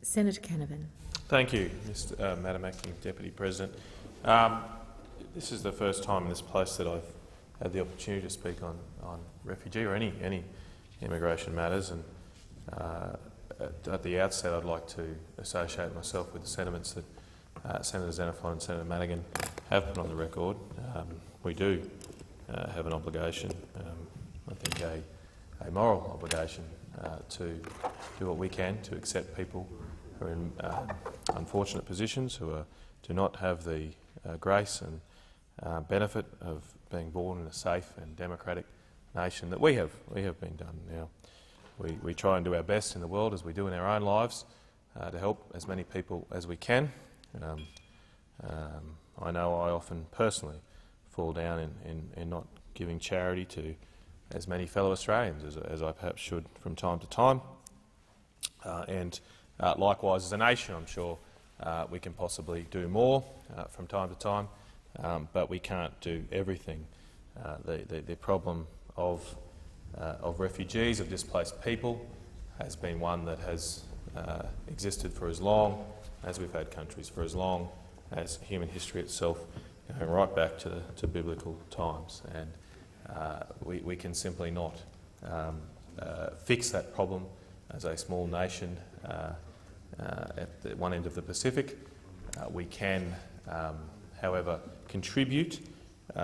Senator Canavan. Thank you, Madam Acting Deputy President. This is the first time in this place that I've had the opportunity to speak on refugee or any immigration matters. And at the outset, I'd like to associate myself with the sentiments that Senator Xenophon and Senator Madigan have put on the record. We do have an obligation, I think a moral obligation, to do what we can to accept people who are in unfortunate positions, who do not have the grace and benefit of being born in a safe and democratic nation that we have been done. Now, we try and do our best in the world, as we do in our own lives, to help as many people as we can. I know I often personally fall down in not giving charity to as many fellow Australians as I perhaps should from time to time. Likewise, as a nation, I'm sure we can possibly do more from time to time, but we can't do everything. The problem of refugees, of displaced people, has been one that has existed for as long as we've had countries, for as long as human history itself, going right back to biblical times. And we can simply not fix that problem as a small nation at the one end of the Pacific. We can, however, contribute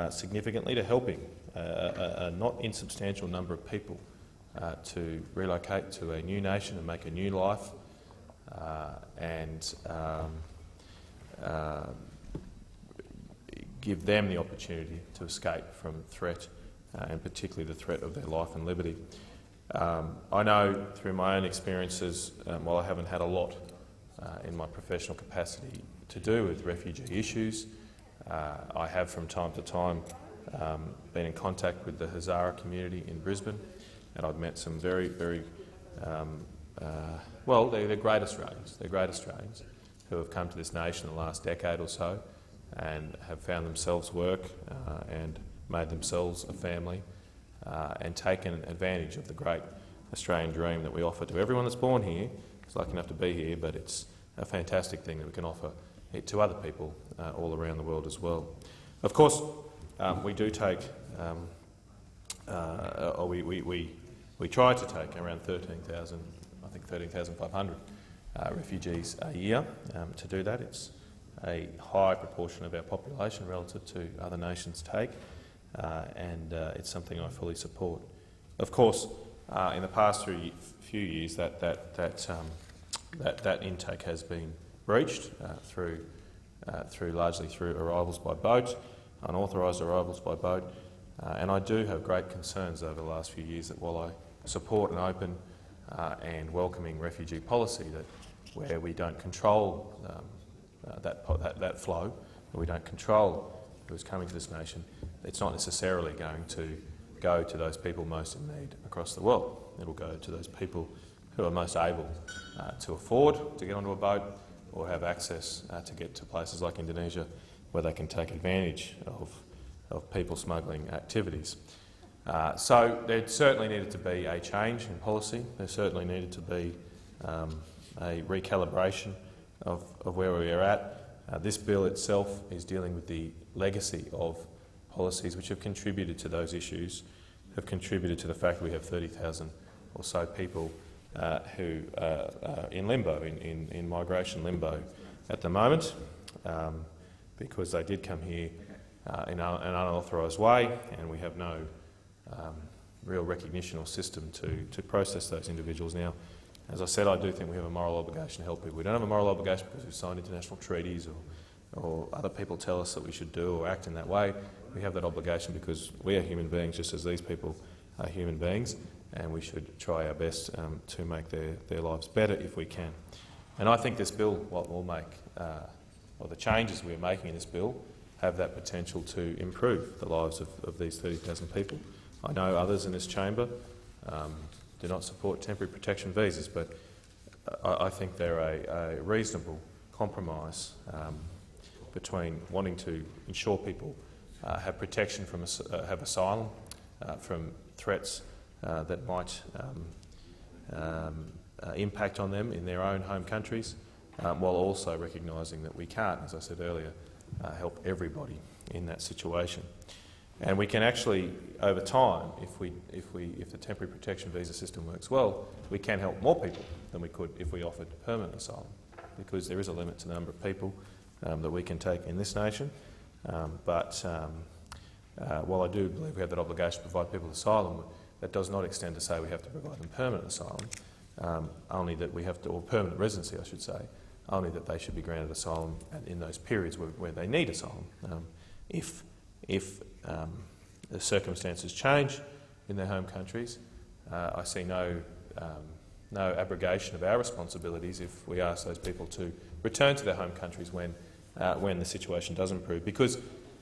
significantly to helping a not insubstantial number of people to relocate to a new nation and make a new life, and give them the opportunity to escape from threat, and particularly the threat of their life and liberty. I know through my own experiences, while I haven't had a lot in my professional capacity to do with refugee issues, I have from time to time been in contact with the Hazara community in Brisbane, and I've met some very, very well, they're great Australians. They're great Australians who have come to this nation in the last decade or so and have found themselves work and made themselves a family and taken advantage of the great Australian dream that we offer to everyone that's born here. It's lucky enough to be here, but it's a fantastic thing that we can offer it to other people all around the world as well. Of course, we do take, or we try to take around 13,000, I think 13,500 refugees a year. To do that, it's a high proportion of our population relative to other nations take, and it's something I fully support. Of course, in the past few years, that intake has been breached largely through arrivals by boat, unauthorised arrivals by boat, and I do have great concerns over the last few years that while I support an open and welcoming refugee policy, that where we don't control that flow, where we don't control who's coming to this nation, it's not necessarily going to go to those people most in need across the world. It will go to those people who are most able to afford to get onto a boat or have access to get to places like Indonesia, where they can take advantage of people smuggling activities. So there certainly needed to be a change in policy. There certainly needed to be a recalibration of where we are at. This bill itself is dealing with the legacy of policies which have contributed to those issues, have contributed to the fact that we have 30,000 or so people who are in limbo, in migration limbo at the moment, because they did come here in an unauthorised way, and we have no real recognition or system to process those individuals. Now, as I said, I do think we have a moral obligation to help people. We don't have a moral obligation because we've signed international treaties or other people tell us that we should do or act in that way. We have that obligation because we are human beings, just as these people are human beings, and we should try our best to make their lives better if we can. And I think this bill, what will make, or the changes we're making in this bill, have that potential to improve the lives of these 30,000 people. I know others in this chamber do not support temporary protection visas, but I think they're a reasonable compromise between wanting to ensure people have protection from have asylum from threats that might impact on them in their own home countries, while also recognising that we can't, as I said earlier, help everybody in that situation. And we can actually, over time, if the temporary protection visa system works well, we can help more people than we could if we offered permanent asylum, because there is a limit to the number of people that we can take in this nation. While I do believe we have that obligation to provide people asylum, that does not extend to say we have to provide them permanent asylum, only that we have to, or permanent residency, I should say, only that they should be granted asylum in those periods where they need asylum. If the circumstances change in their home countries, I see no abrogation of our responsibilities if we ask those people to return to their home countries when the situation does improve. Because,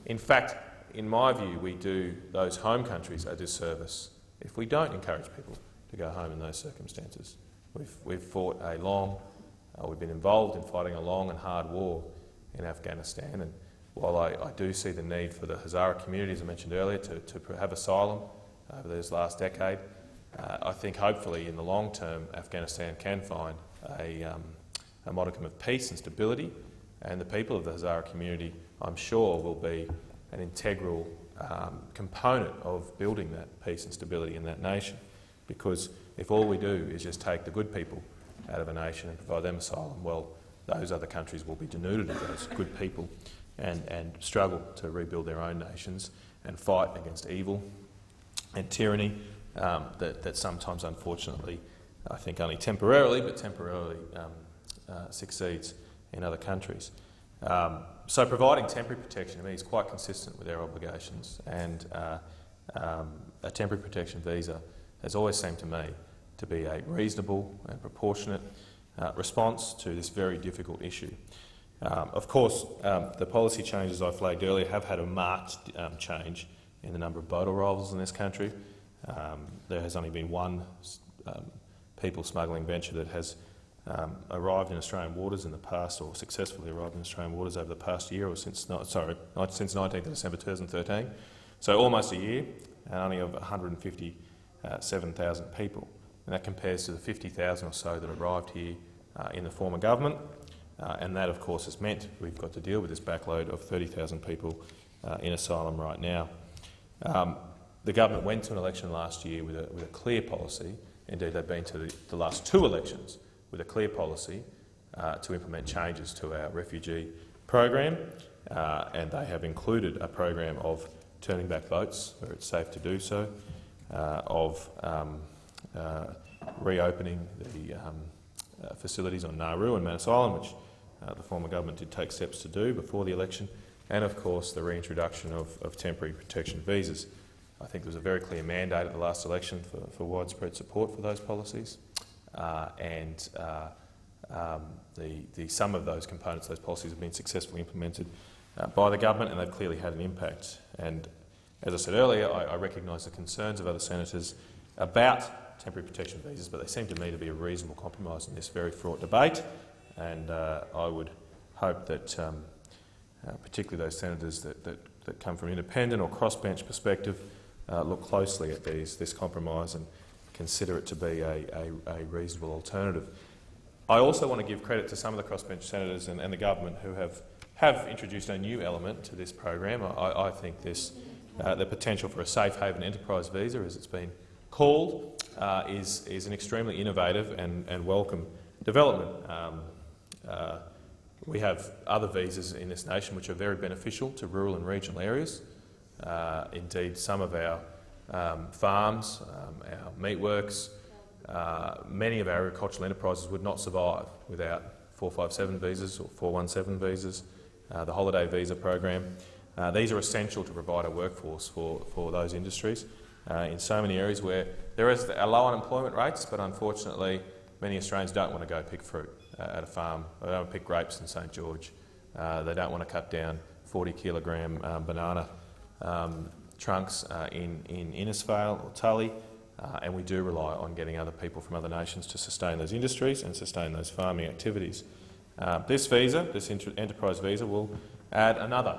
in fact, in my view, we do those home countries a disservice if we don't encourage people to go home in those circumstances. We've fought we've been involved in fighting a long and hard war in Afghanistan, and while I do see the need for the Hazara community, as I mentioned earlier, to have asylum over this last decade, I think hopefully in the long term Afghanistan can find a modicum of peace and stability, and the people of the Hazara community, I'm sure, will be an integral component of building that peace and stability in that nation. Because if all we do is just take the good people out of a nation and provide them asylum, well, those other countries will be denuded of those good people and struggle to rebuild their own nations and fight against evil and tyranny that sometimes, unfortunately, I think only temporarily, but temporarily succeeds in other countries. So providing temporary protection to me is quite consistent with our obligations, and a temporary protection visa has always seemed to me to be a reasonable and proportionate response to this very difficult issue. Of course, the policy changes I flagged earlier have had a marked change in the number of boat arrivals in this country. There has only been one people smuggling venture that has arrived in Australian waters in the past, or successfully arrived in Australian waters over the past year, or since 19th December 2013. So almost a year, and only of 157,000 people. And that compares to the 50,000 or so that arrived here in the former government. And that, of course, has meant we've got to deal with this backload of 30,000 people in asylum right now. The government went to an election last year with a clear policy. Indeed, they've been to the last two elections with a clear policy to implement changes to our refugee program, and they have included a program of turning back boats where it's safe to do so, of reopening the facilities on Nauru and Manus Island, which the former government did take steps to do before the election, and of course the reintroduction of temporary protection visas. I think there was a very clear mandate at the last election for widespread support for those policies, and some of those components of those policies have been successfully implemented by the government, and they've clearly had an impact. And as I said earlier, I recognise the concerns of other senators about temporary protection visas, but they seem to me to be a reasonable compromise in this very fraught debate, and I would hope that particularly those senators that come from an independent or crossbench perspective look closely at this compromise and consider it to be a reasonable alternative. I also want to give credit to some of the crossbench senators and the government who have introduced a new element to this program. I think the potential for a safe haven enterprise visa, as it's been called, is an extremely innovative and welcome development. We have other visas in this nation which are very beneficial to rural and regional areas. Indeed, some of our farms, our meatworks, many of our agricultural enterprises would not survive without 457 visas or 417 visas, the holiday visa program. These are essential to provide a workforce for those industries in so many areas where there is low unemployment rates, but unfortunately many Australians don't want to go pick fruit at a farm. They don't want to pick grapes in St George. They don't want to cut down 40-kilogram banana trunks in Innisfail or Tully, and we do rely on getting other people from other nations to sustain those industries and sustain those farming activities. This visa, this enterprise visa, will add another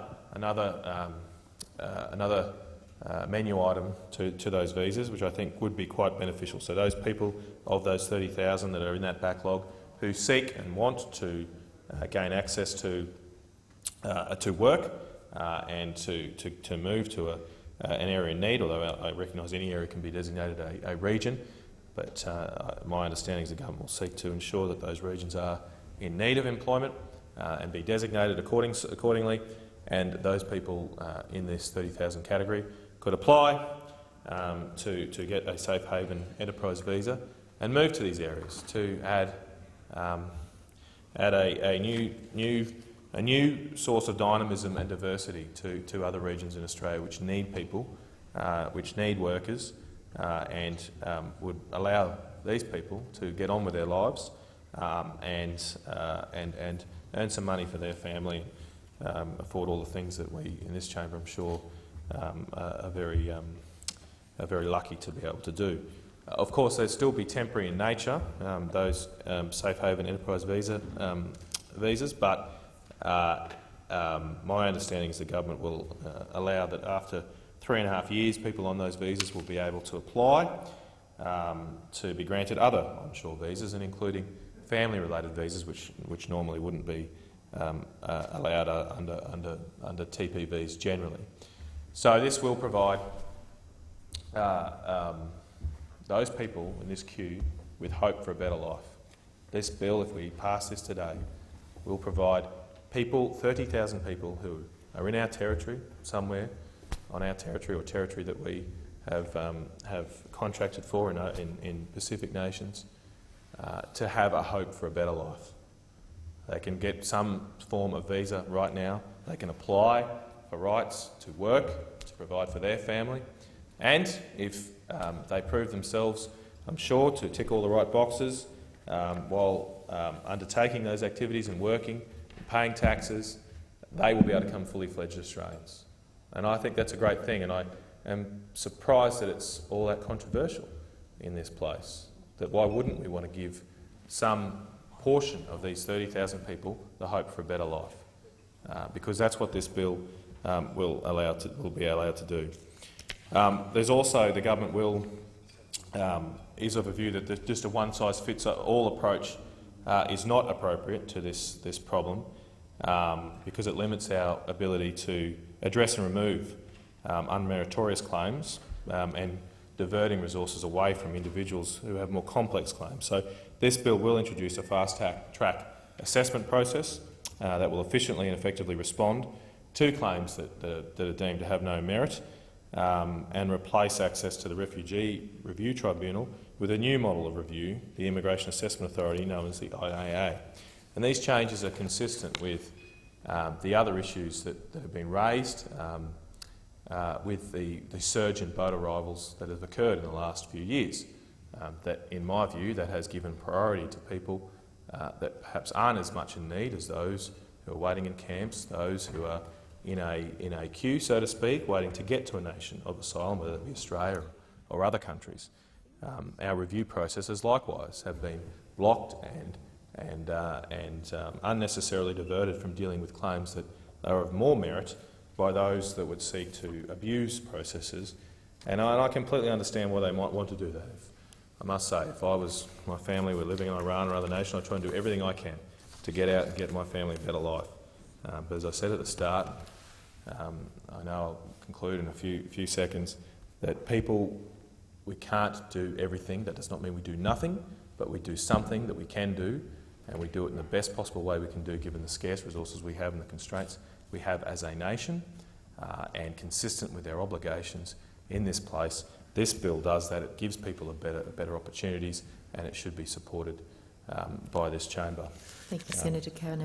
menu item to those visas, which I think would be quite beneficial. So those people, of those 30,000 that are in that backlog, who seek and want to gain access to work and to move to an area in need, although I recognise any area can be designated a region, but my understanding is the government will seek to ensure that those regions are in need of employment and be designated accordingly, and those people in this 30,000 category could apply to get a safe haven enterprise visa and move to these areas to add a new source of dynamism and diversity to other regions in Australia which need people, which need workers, and would allow these people to get on with their lives and earn some money for their family, afford all the things that we in this chamber, I'm sure, are very lucky to be able to do. Of course, they'd still be temporary in nature, those safe haven enterprise visas, but my understanding is the government will allow that after 3.5 years, people on those visas will be able to apply to be granted other onshore visas, and including family-related visas, which normally wouldn't be allowed under TPVs generally. So this will provide those people in this queue with hope for a better life. This bill, if we pass this today, will provide people, 30,000 people who are in our territory, somewhere on our territory or territory that we have contracted for in Pacific nations, to have a hope for a better life. They can get some form of visa right now. They can apply for rights to work, to provide for their family, and if they prove themselves, I'm sure, to tick all the right boxes while undertaking those activities and working, and paying taxes, they will be able to become fully fledged Australians. And I think that's a great thing, and I am surprised that it's all that controversial in this place. That why wouldn't we want to give some portion of these 30,000 people the hope for a better life? Because that's what this bill will be allowed to do. There's also, the government is of a view that just a one-size-fits-all approach is not appropriate to this problem, because it limits our ability to address and remove unmeritorious claims and diverting resources away from individuals who have more complex claims. So this bill will introduce a fast-track assessment process that will efficiently and effectively respond to claims that are deemed to have no merit, and replace access to the Refugee Review Tribunal with a new model of review, the Immigration Assessment Authority, known as the IAA. And these changes are consistent with the other issues that have been raised with the surge in boat arrivals that have occurred in the last few years. That, in my view, that has given priority to people that perhaps aren't as much in need as those who are waiting in camps, those who are in a queue, so to speak, waiting to get to a nation of asylum, whether it be Australia or other countries. Our review processes likewise have been blocked and unnecessarily diverted from dealing with claims that are of more merit by those that would seek to abuse processes. And I completely understand why they might want to do that. I must say, if my family were living in Iran or other nation, I'd try and do everything I can to get out and get my family a better life. But as I said at the start, I know I'll conclude in a few seconds, that we can't do everything. That does not mean we do nothing, but we do something that we can do, and we do it in the best possible way we can do given the scarce resources we have and the constraints we have as a nation, and consistent with our obligations in this place. This bill does that. It gives people better opportunities, and it should be supported by this chamber. Thank you, Senator Karen.